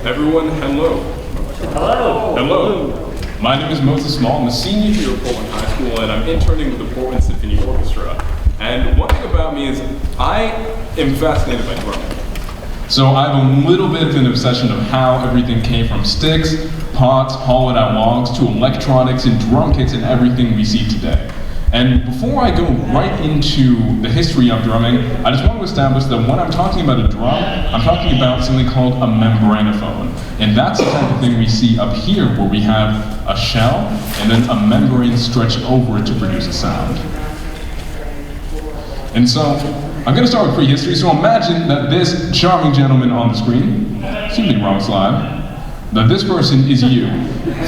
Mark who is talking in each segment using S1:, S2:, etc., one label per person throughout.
S1: Everyone, hello.
S2: Hello.
S1: Hello. My name is Moses Small. I'm a senior here at Portland High School, and I'm interning with the Portland Symphony Orchestra. And one thing about me is I am fascinated by drumming. So I have a little bit of an obsession of how everything came from sticks, pots, hollowed out logs, to electronics and drum kits and everything we see today. And before I go right into the history of drumming, I just want to establish that when I'm talking about a drum, I'm talking about something called a membranophone. And that's the type of thing we see up here, where we have a shell and then a membrane stretched over it to produce a sound. And so, I'm going to start with prehistory. So imagine that this charming gentleman on the screen, excuse me, wrong slide, that this person is you.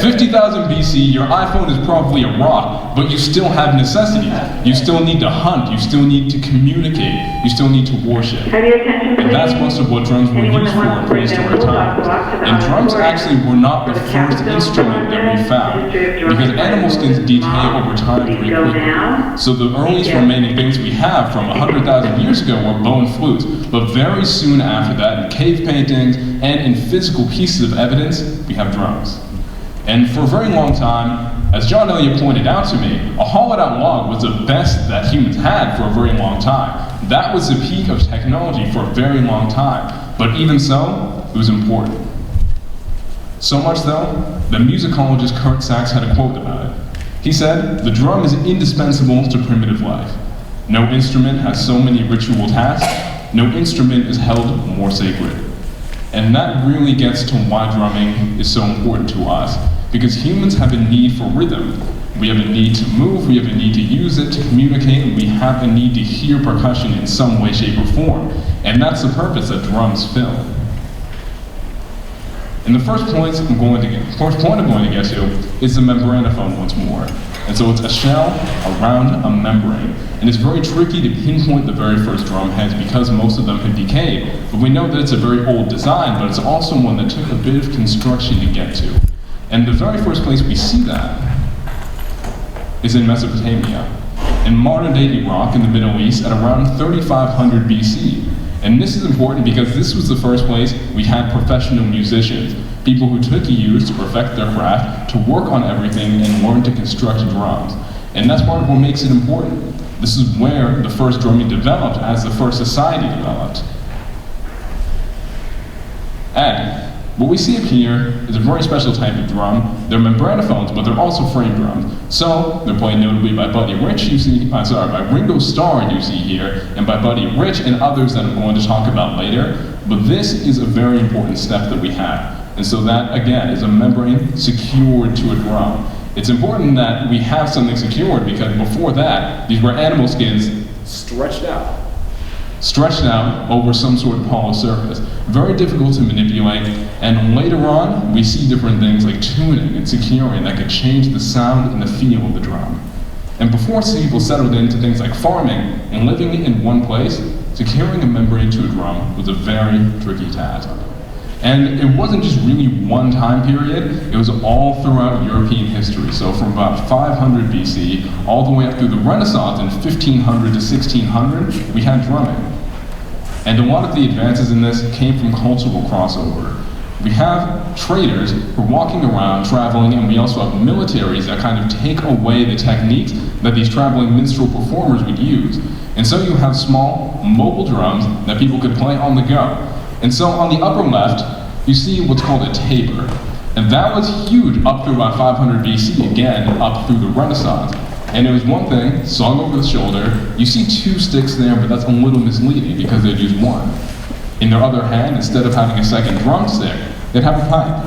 S1: 50,000 BC, your iPhone is probably a rock, but you still have necessities. You still need to hunt, you still need to communicate, you still need to worship. And that's most of what drums were used for in prehistoric times. And drums actually were not the first instrument that we found, because animal skins decay over time very quickly. So the earliest remaining things we have from 100,000 years ago were bone flutes, but very soon after that, in cave paintings and in physical pieces of evidence, we have drums. And for a very long time, as John Elliott pointed out to me, a hollowed out log was the best that humans had for a very long time. That was the peak of technology for a very long time. But even so, it was important. So much though, that musicologist Kurt Sachs had a quote about it. He said, "The drum is indispensable to primitive life. No instrument has so many ritual tasks. No instrument is held more sacred." And that really gets to why drumming is so important to us, because humans have a need for rhythm. We have a need to move, we have a need to use it to communicate, and we have a need to hear percussion in some way, shape, or form. And that's the purpose that drums fill. And the first point I'm going to get to is the membranophone once more. And so it's a shell around a membrane. And it's very tricky to pinpoint the very first drum heads because most of them have decayed. But we know that it's a very old design, but it's also one that took a bit of construction to get to. And the very first place we see that is in Mesopotamia, in modern-day Iraq in the Middle East at around 3500 BC. And this is important because this was the first place we had professional musicians, people who took years to perfect their craft, to work on everything and learn to construct drums. And that's part of what makes it important. This is where the first drumming developed as the first society developed. And what we see up here is a very special type of drum. They're membranophones, but they're also frame drums. So they're played notably by Buddy Rich, by Ringo Starr you see here, and by Buddy Rich and others that I'm going to talk about later. But this is a very important step that we have. And so that, again, is a membrane secured to a drum. It's important that we have something secured because before that, these were animal skins stretched out over some sort of hollow surface. Very difficult to manipulate, and later on, we see different things like tuning and securing that could change the sound and the feel of the drum. And before people settled into things like farming and living in one place, securing a membrane to a drum was a very tricky task. And it wasn't just really one time period, it was all throughout European history. So from about 500 BC, all the way up through the Renaissance in 1500 to 1600, we had drumming. And a lot of the advances in this came from cultural crossover. We have traders who are walking around, traveling, and we also have militaries that kind of take away the techniques that these traveling minstrel performers would use. And so you have small, mobile drums that people could play on the go. And so on the upper left, you see what's called a tabor. And that was huge up through about 500 BC, again, up through the Renaissance. And it was one thing, slung over the shoulder. You see two sticks there, but that's a little misleading because they'd use one. In their other hand, instead of having a second drumstick, they'd have a pipe.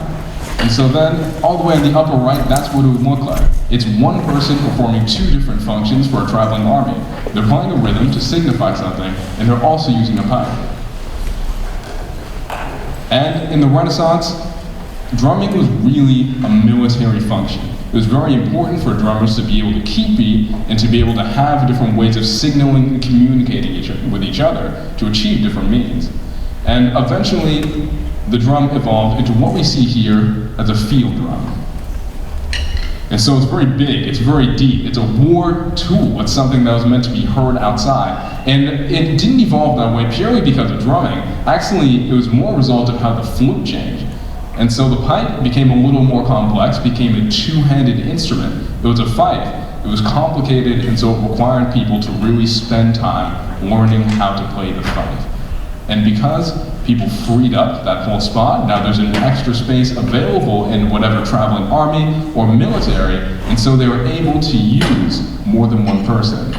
S1: And so then, all the way on the upper right, that's what it would look like. It's one person performing two different functions for a traveling army. They're playing a rhythm to signify something, and they're also using a pipe. And in the Renaissance, drumming was really a military function. It was very important for drummers to be able to keep beat and to be able to have different ways of signaling and communicating with each other to achieve different means. And eventually, the drum evolved into what we see here as a field drum. And so it's very big, it's very deep, it's a war tool, it's something that was meant to be heard outside. And it didn't evolve that way purely because of drumming. Actually, it was more a result of how the flute changed. And so the pipe became a little more complex, became a two-handed instrument. It was a fife. It was complicated, and so it required people to really spend time learning how to play the fife. And because people freed up that whole spot, now there's an extra space available in whatever traveling army or military, and so they were able to use more than one person.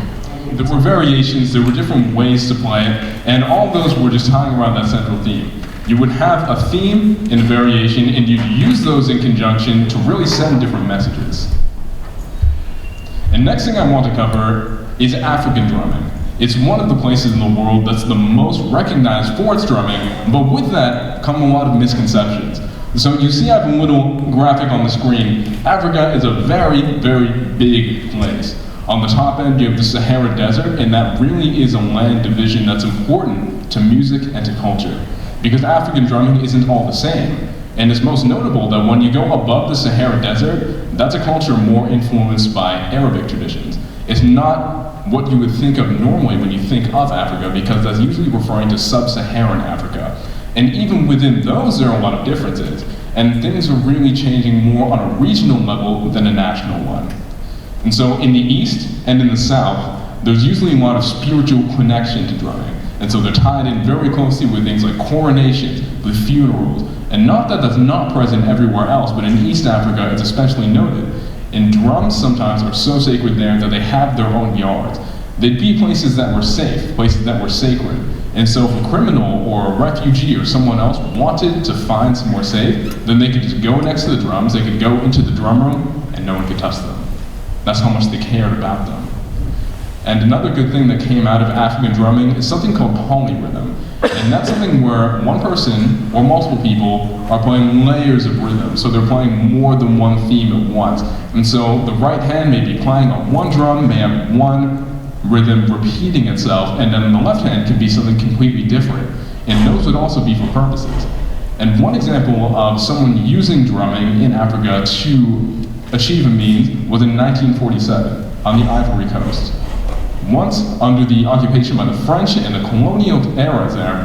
S1: There were variations, there were different ways to play it, and all those were just tying around that central theme. You would have a theme and a variation, and you'd use those in conjunction to really send different messages. And next thing I want to cover is African drumming. It's one of the places in the world that's the most recognized for its drumming, but with that come a lot of misconceptions. So you see I have a little graphic on the screen. Africa is a very, very big place. On the top end, you have the Sahara Desert, and that really is a land division that's important to music and to culture. Because African drumming isn't all the same. And it's most notable that when you go above the Sahara Desert, that's a culture more influenced by Arabic traditions. It's not what you would think of normally when you think of Africa, because that's usually referring to sub-Saharan Africa. And even within those, there are a lot of differences. And things are really changing more on a regional level than a national one. And so in the East and in the South, there's usually a lot of spiritual connection to drumming. And so they're tied in very closely with things like coronations, with funerals. And not that that's not present everywhere else, but in East Africa, it's especially noted. And drums sometimes are so sacred there that they have their own yards. They'd be places that were safe, places that were sacred. And so if a criminal or a refugee or someone else wanted to find somewhere safe, then they could just go next to the drums, they could go into the drum room, and no one could touch them. That's how much they cared about them. And another good thing that came out of African drumming is something called polyrhythm. And that's something where one person or multiple people are playing layers of rhythm. So they're playing more than one theme at once. And so the right hand may be playing on one drum, may have one rhythm repeating itself, and then the left hand could be something completely different. And those would also be for purposes. And one example of someone using drumming in Africa to achieve a means was in 1947 on the Ivory Coast. Once, under the occupation by the French and the colonial eras there,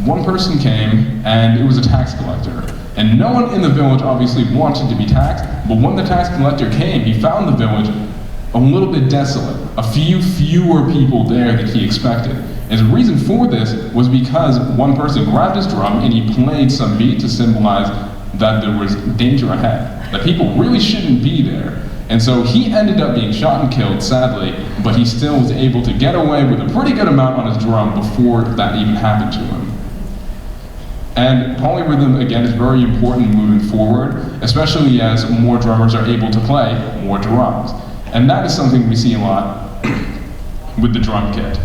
S1: one person came and it was a tax collector. And no one in the village obviously wanted to be taxed, but when the tax collector came, he found the village a little bit desolate, a fewer people there than he expected. And the reason for this was because one person grabbed his drum and he played some beat to symbolize that there was danger ahead, that people really shouldn't be there. And so he ended up being shot and killed, sadly, but he still was able to get away with a pretty good amount on his drum before that even happened to him. And polyrhythm, again, is very important moving forward, especially as more drummers are able to play more drums. And that is something we see a lot with the drum kit.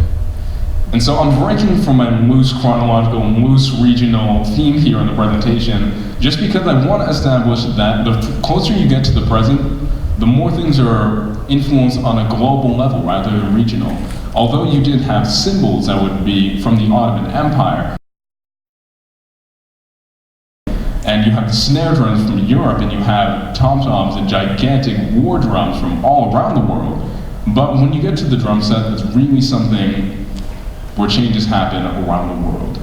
S1: And so I'm breaking from my loose chronological and loose regional theme here in the presentation, just because I want to establish that the closer you get to the present, the more things are influenced on a global level rather than regional. Although you did have cymbals that would be from the Ottoman Empire, and you have the snare drums from Europe, and you have tom-toms and gigantic war drums from all around the world. But when you get to the drum set, it's really something where changes happen around the world.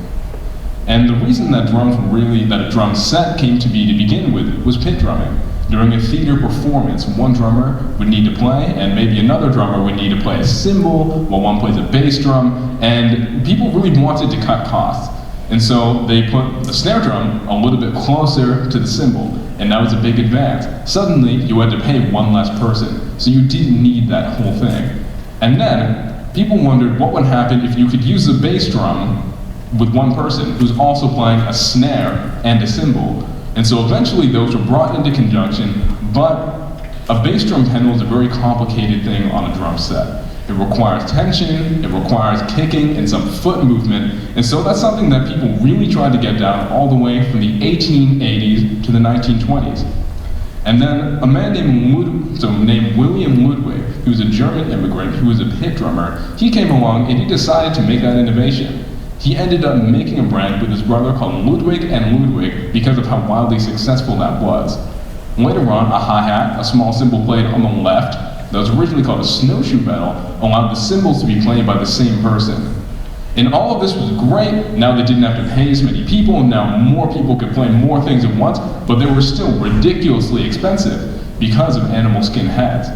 S1: And the reason that a drum set came to be to begin with was pit drumming. During a theater performance, one drummer would need to play, and maybe another drummer would need to play a cymbal, while one plays a bass drum, and people really wanted to cut costs. And so they put the snare drum a little bit closer to the cymbal, and that was a big advance. Suddenly, you had to pay one less person, so you didn't need that whole thing. And then, people wondered what would happen if you could use the bass drum with one person who's also playing a snare and a cymbal. And so eventually those were brought into conjunction, but a bass drum pedal is a very complicated thing on a drum set. It requires tension, it requires kicking, and some foot movement, and so that's something that people really tried to get down all the way from the 1880s to the 1920s. And then a man named William Ludwig, who was a German immigrant who was a pit drummer, he came along and he decided to make that innovation. He ended up making a brand with his brother called Ludwig and Ludwig because of how wildly successful that was. Later on, a hi-hat, a small cymbal played on the left, that was originally called a snowshoe pedal, allowed the cymbals to be played by the same person. And all of this was great. Now they didn't have to pay as many people, and now more people could play more things at once, but they were still ridiculously expensive because of animal skin heads.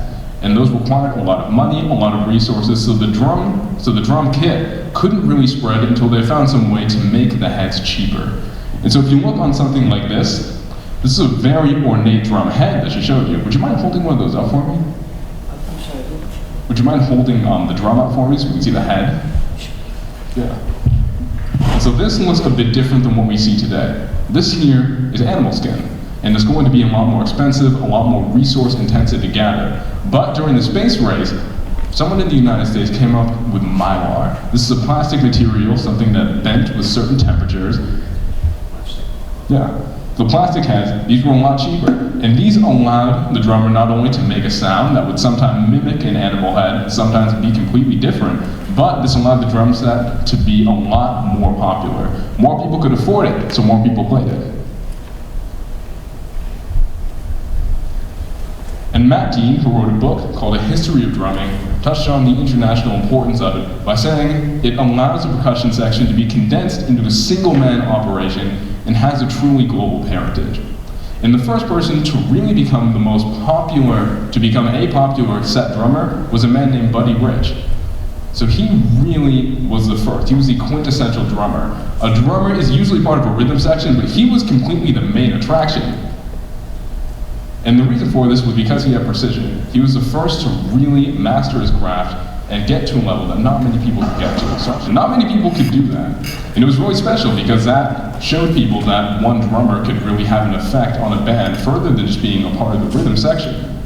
S1: And those required a lot of money, a lot of resources, so the drum kit couldn't really spread until they found some way to make the heads cheaper. And so if you look on something like this is a very ornate drum head that she showed you. Would you mind holding one of those up for me?
S2: I'm sorry.
S1: Would you mind holding the drum up for me so we can see the head? Yeah. And so this looks a bit different than what we see today. This here is animal skin, and it's going to be a lot more expensive, a lot more resource intensive to gather. But during the space race, someone in the United States came up with mylar. This is a plastic material, something that bent with certain temperatures. Yeah. The plastic heads, these were a lot cheaper. And these allowed the drummer not only to make a sound that would sometimes mimic an animal head, sometimes be completely different, but this allowed the drum set to be a lot more popular. More people could afford it, so more people played it. And Matt Dean, who wrote a book called A History of Drumming, touched on the international importance of it by saying it allows the percussion section to be condensed into a single-man operation and has a truly global parentage. And the first person to really become a popular set drummer was a man named Buddy Rich. So he really was the first. He was the quintessential drummer. A drummer is usually part of a rhythm section, but he was completely the main attraction. And the reason for this was because he had precision. He was the first to really master his craft and get to a level that not many people could get to. So not many people could do that. And it was really special because that showed people that one drummer could really have an effect on a band further than just being a part of the rhythm section.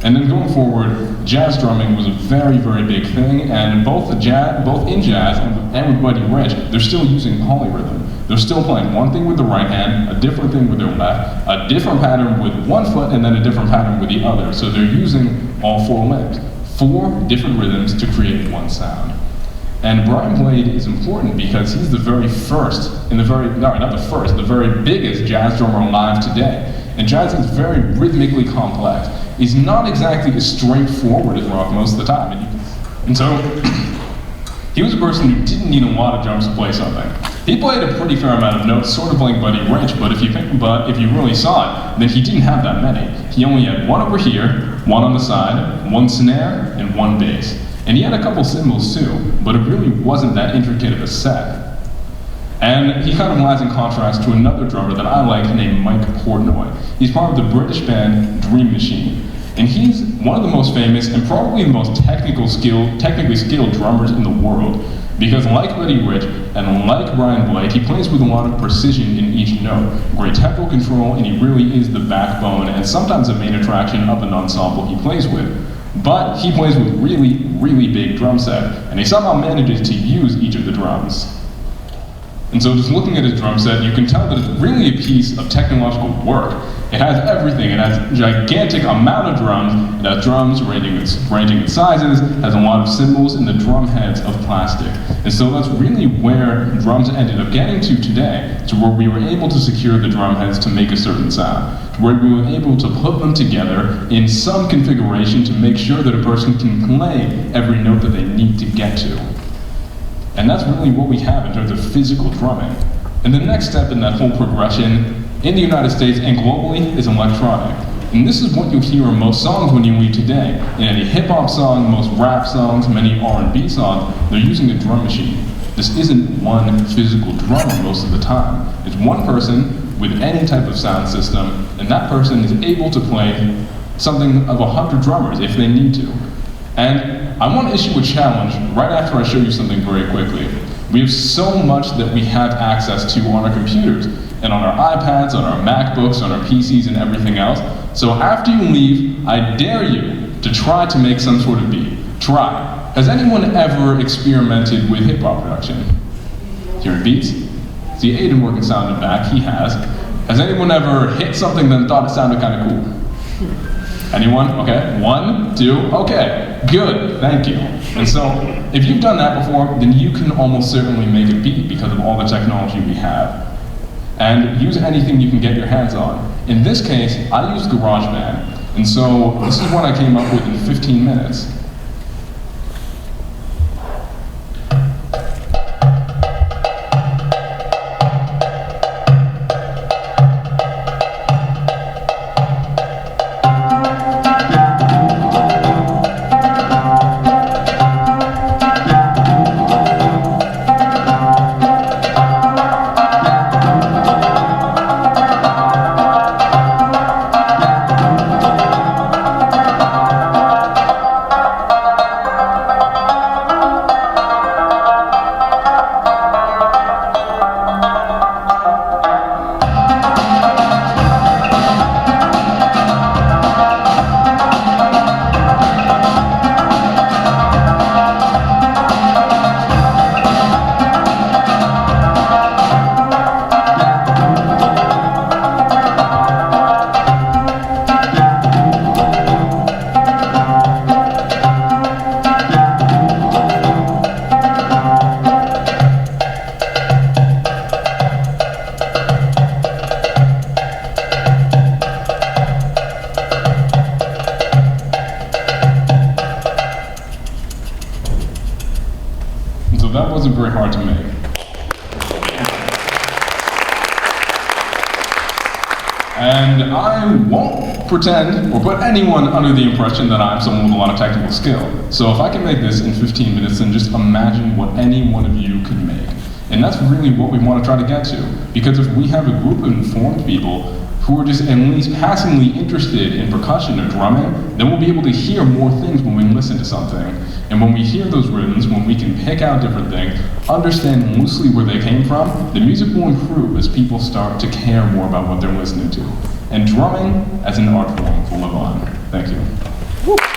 S1: And then going forward, jazz drumming was a very, very big thing, and both in jazz and with Buddy Rich, they're still using polyrhythm. They're still playing one thing with the right hand, a different thing with their left, a different pattern with one foot, and then a different pattern with the other. So they're using all four limbs, 4 different rhythms to create one sound. And Brian Blade is important because he's the very first, the very biggest jazz drummer alive today. And jazz is very rhythmically complex. It's not exactly as straightforward as rock most of the time. And so, he was a person who didn't need a lot of drums to play something. He played a pretty fair amount of notes, sort of like Buddy Rich, but if you really saw it, then he didn't have that many. He only had one over here, one on the side, one snare, and one bass. And he had a couple cymbals too, but it really wasn't that intricate of a set. And he kind of lies in contrast to another drummer that I like named Mike Portnoy. He's part of the British band Dream Machine. And he's one of the most famous and probably the most technically skilled drummers in the world. Because like Buddy Rich and like Brian Blade, he plays with a lot of precision in each note. Great tempo control, and he really is the backbone and sometimes the main attraction of an ensemble he plays with. But he plays with really, really big drum set, and he somehow manages to use each of the drums. And so just looking at his drum set, you can tell that it's really a piece of technological work. It has everything. It has a gigantic amount of drums. It has drums ranging in sizes, has a lot of cymbals, and the drum heads of plastic. And so that's really where drums ended up getting to today, to where we were able to secure the drum heads to make a certain sound, to where we were able to put them together in some configuration to make sure that a person can play every note that they need to get to. And that's really what we have in terms of physical drumming. And the next step in that whole progression in the United States and globally is electronic. And this is what you hear in most songs when you leave today. In any hip-hop song, most rap songs, many R&B songs, they're using a drum machine. This isn't one physical drummer most of the time. It's one person with any type of sound system, and that person is able to play something of 100 drummers if they need to. And I want to issue a challenge right after I show you something very quickly. We have so much that we have access to on our computers, and on our iPads, on our MacBooks, on our PCs, and everything else. So after you leave, I dare you to try to make some sort of beat. Try. Has anyone ever experimented with hip-hop production? Hearing beats? See, Aiden working sound in back, he has. Has anyone ever hit something that thought it sounded kind of cool? Anyone? Okay, 1, 2, okay, good, thank you. And so, if you've done that before, then you can almost certainly make a beat because of all the technology we have. And use anything you can get your hands on. In this case, I used GarageBand. And so, this is what I came up with in 15 minutes. that wasn't very hard to make. And I won't pretend or put anyone under the impression that I'm someone with a lot of technical skill. So if I can make this in 15 minutes, then just imagine what any one of you could make. And that's really what we want to try to get to. Because if we have a group of informed people who are just at least passingly interested in percussion or drumming, then we'll be able to hear more things when we listen to something. And when we hear those rhythms, when we can pick out different things, understand loosely where they came from, the music will improve as people start to care more about what they're listening to. And drumming as an art form will live on. Thank you.